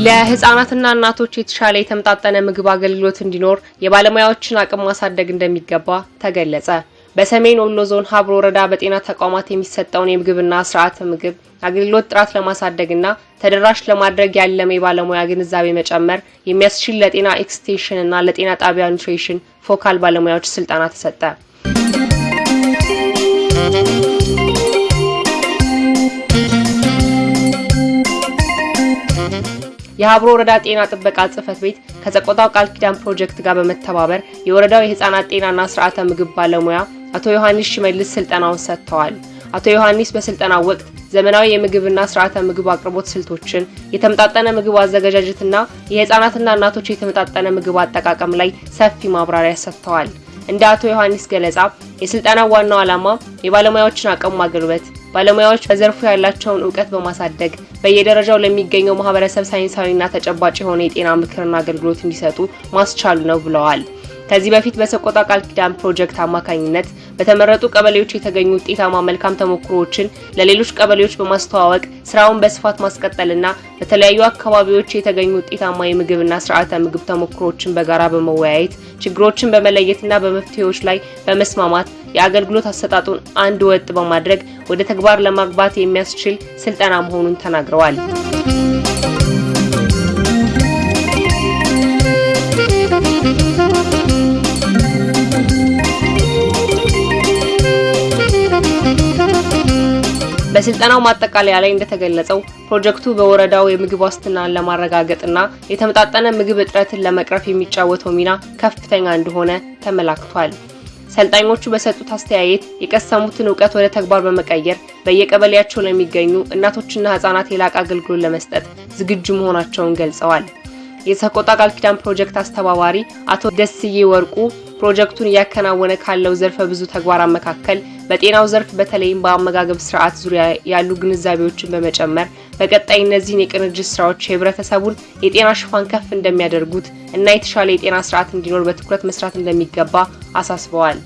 ለህፃናትና እናቶች የተሻለ የተመጣጠነ ምግብ አገልግሎት እንዲኖር የባለሙያዎችን አቅም ማሳደግ እንደሚገባ ተገለጸ። በሰሜን ወሎ ዞን ሀብሮ ወረዳ በጤና ተቋማት የሚሰጠውን የምግብና ስርዓተ ምግብ አገልግሎት ጥራት ለማሳደግና ተደራሽ ለማድረግ ያለመ የባለሙያ ግንዛቤ መጨመር የሚያስችል ለጤና ኤክስቴንሽን እና ለጤና ጣቢያ ኒውትሪሽን ፎካል ባለሙያዎች ስልጠና ተሰጠ። የሀብሮ ወረዳ ጤና ጥበቃ ጽህፈት ቤት ከሰቆጣው ቃል ኪዳን ፕሮጀክት ጋር በመተባበር የወረዳው የህፃናት ጤናና ስርዓተ ምግብ ባለሙያ አቶ ዮሐንስ ሽመልስ ስልጠናውን ሰጥተዋል። አቶ ዮሐንስ በስልጠናው ወቅት ዘመናዊ የምግብና ስርዓተ ምግብ አቅርቦት ስልቶችን፣ የተመጣጠነ ምግብ አዘገጃጀትና የህፃናትና እናቶች የተመጣጠነ ምግብ አጠቃቀም ላይ ሰፊ ማብራሪያ ሰጥተዋል። እንደ አቶ ዮሐንስ ገለጻ የስልጠናው ዋናው ዓላማ የባለሙያዎችን አቅም ማጎልበት፣ ባለሙያዎች በዘርፉ ያላቸውን ዕውቀት በማሳደግ በየደረጃው ለሚገኘው ማህበረሰብ ሳይንሳዊና ተጨባጭ የሆነ የጤና ምክርና አገልግሎት እንዲሰጡ ማስቻሉ ነው ብለዋል። ከዚህ በፊት በሰቆጣ ቃል ኪዳን ፕሮጀክት አማካኝነት በተመረጡ ቀበሌዎች የተገኙ ውጤታማ መልካም ተሞክሮዎችን ለሌሎች ቀበሌዎች በማስተዋወቅ ስራውን በስፋት ማስቀጠልና በተለያዩ አካባቢዎች የተገኙ ውጤታማ የምግብና ስርዓተ ምግብ ተሞክሮዎችን በጋራ በመወያየት ችግሮችን በመለየትና በመፍትሄዎች ላይ በመስማማት የአገልግሎት አሰጣጡን አንድ ወጥ በማድረግ ወደ ተግባር ለማግባት የሚያስችል ስልጠና መሆኑን ተናግረዋል። በስልጠናው ማጠቃለያ ላይ እንደተገለጸው ፕሮጀክቱ በወረዳው የምግብ ዋስትናን ለማረጋገጥና የተመጣጠነ ምግብ እጥረትን ለመቅረፍ የሚጫወተው ሚና ከፍተኛ እንደሆነ ተመላክቷል። ሰልጣኞቹ በሰጡት አስተያየት የቀሰሙትን ዕውቀት ወደ ተግባር በመቀየር በየቀበሌያቸው ለሚገኙ እናቶችና ህፃናት የላቀ አገልግሎት ለመስጠት ዝግጁ መሆናቸውን ገልጸዋል። የሰቆጣ ቃል ኪዳን ፕሮጀክት አስተባባሪ አቶ ደስዬ ወርቁ ፕሮጀክቱን እያከናወነ ካለው ዘርፈ ብዙ ተግባራት መካከል በጤናው ዘርፍ በተለይም በአመጋገብ ስርዓት ዙሪያ ያሉ ግንዛቤዎችን በመጨመር በቀጣይ እነዚህን የቅንጅት ስራዎች የህብረተሰቡን የጤና ሽፋን ከፍ እንደሚያደርጉት እና የተሻለ የጤና ስርዓት እንዲኖር በትኩረት መስራት እንደሚገባ አሳስበዋል።